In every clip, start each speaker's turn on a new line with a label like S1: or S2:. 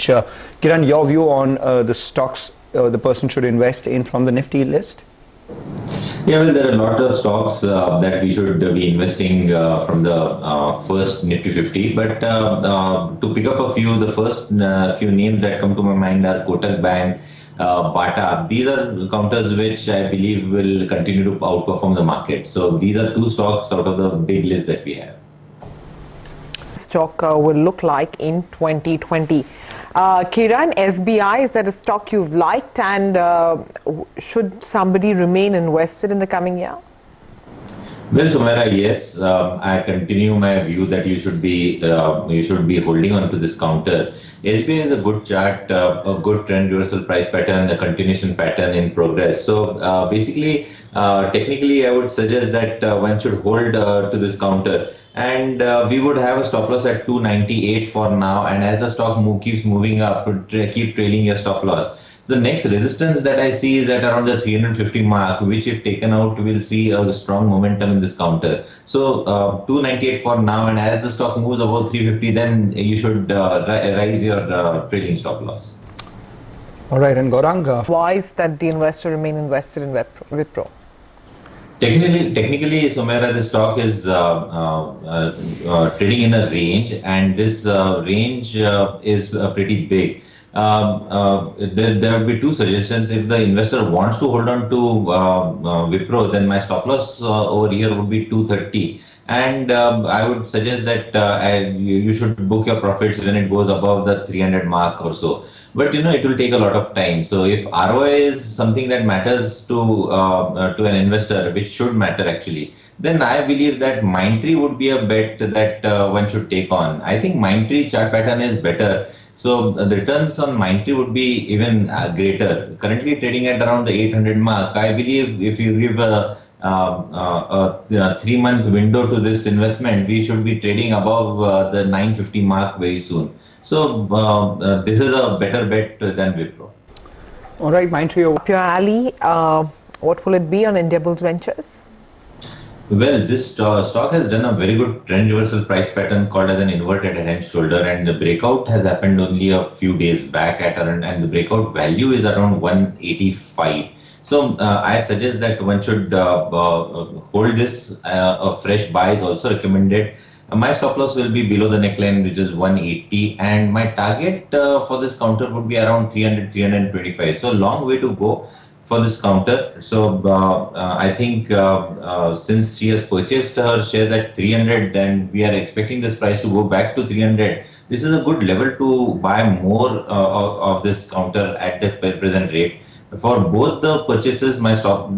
S1: much. Kiran, your view on the stocks the person should invest in from the Nifty list?
S2: Yeah, well, there are a lot of stocks that we should be investing from the first Nifty 50. But to pick up a few, the first few names that come to my mind are Kotak Bank, Bata. These are counters which I believe will continue to outperform the market. So these are two stocks out of the big list that we have.
S3: Stock will look like in 2020. Kiran, SBI, is that a stock you've liked, and should somebody remain invested in the coming year?
S2: Well, Sumaira, yes, I continue my view that you should be holding on to this counter. SBI is a good chart, a good trend reversal price pattern, a continuation pattern in progress. So basically, technically, I would suggest that one should hold to this counter. And we would have a stop loss at 298 for now. And as the stock keeps moving up, keep trailing your stop loss. The next resistance that I see is at around the 350 mark, which if taken out, we'll see a strong momentum in this counter. So 298 for now, and as the stock moves above 350, then you should raise your trailing stop loss.
S1: All right, and Gaurang?
S3: Wise that the investor remain invested in Wipro?
S2: Technically, Sumaira, the stock is trading in a range, and this range is pretty big. There will be two suggestions. If the investor wants to hold on to Wipro, then my stop loss over here would be 230. And I would suggest that you should book your profits when it goes above the 300 mark or so. But it will take a lot of time. So if ROI is something that matters to an investor, which should matter actually, then I believe that MindTree would be a bet that one should take on. I think MindTree chart pattern is better. So the returns on MindTree would be even greater. Currently trading at around the 800 mark. I believe if you give a 3-month window to this investment, we should be trading above the 950 mark very soon. So this is a better bet than Wipro.
S1: All right, MindTree.
S3: Up your alley, what will it be on Indiabulls Ventures?
S2: Well, this stock has done a very good trend reversal price pattern called as an inverted head and shoulder, and the breakout has happened only a few days back and the breakout value is around 185. So I suggest that one should hold this. A fresh buy is also recommended. My stop loss will be below the neckline, which is 180, and my target for this counter would be around 300, 325. So long way to go for this counter. So I think since she has purchased her shares at 300 and we are expecting this price to go back to 300, this is a good level to buy more of this counter at the present rate. For both the purchases, my stop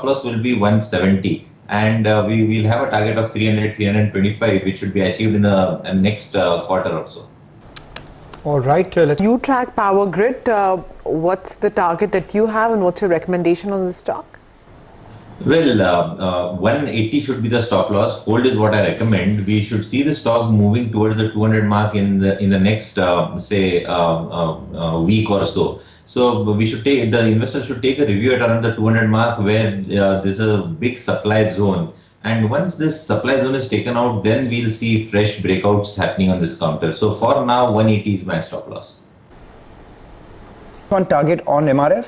S2: loss will be 170, and we will have a target of 300, 325, which should be achieved in the next quarter or so.
S1: All right.
S3: You track Power Grid. What's the target that you have, and what's your recommendation on the stock?
S2: Well, 180 should be the stop loss. Hold is what I recommend. We should see the stock moving towards the 200 mark in the next week or so. So the investor should take a review at around the 200 mark where there's a big supply zone. And once this supply zone is taken out, then we'll see fresh breakouts happening on this counter. So for now, 180 is my stop loss.
S1: On target on MRF?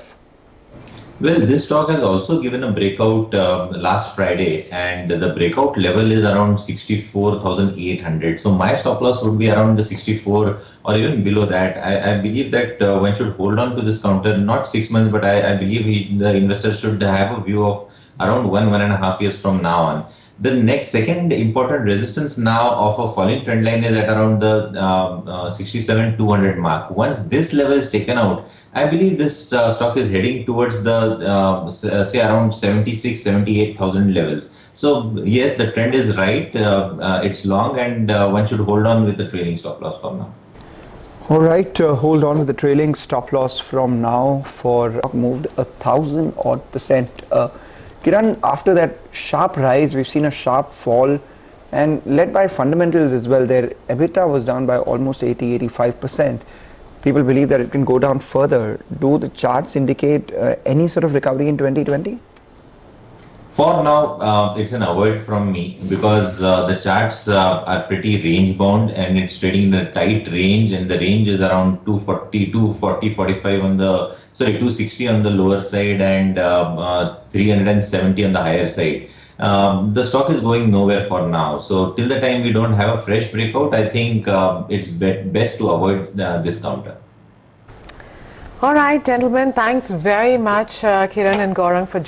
S2: Well, this stock has also given a breakout last Friday, and the breakout level is around 64,800. So my stop loss would be around the 64 or even below that. I believe that one should hold on to this counter, not 6 months, but I believe the investor should have a view of around 1.5 years from now on. The second important resistance now of a falling trend line is at around the 67,200 mark. Once this level is taken out, I believe this stock is heading towards the say around 76, 78,000 levels. So yes, the trend is right. It's long, and one should hold on with the trailing stop loss for now.
S1: All right, hold on with the trailing stop loss from now. For moved 1,000 odd percent. Kiran, after that sharp rise, we've seen a sharp fall, and led by fundamentals as well. Their EBITDA was down by almost 80-85%. People believe that it can go down further. Do the charts indicate any sort of recovery in 2020?
S2: For now, it's an avoid from me because the charts are pretty range bound and it's trading in a tight range, and the range is around 240, 240, 45 on the, sorry, 260 on the lower side and 370 on the higher side. The stock is going nowhere for now. So till the time we don't have a fresh breakout, I think it's best to avoid this counter.
S3: All right, gentlemen, thanks very much, Kiran and Gaurang, for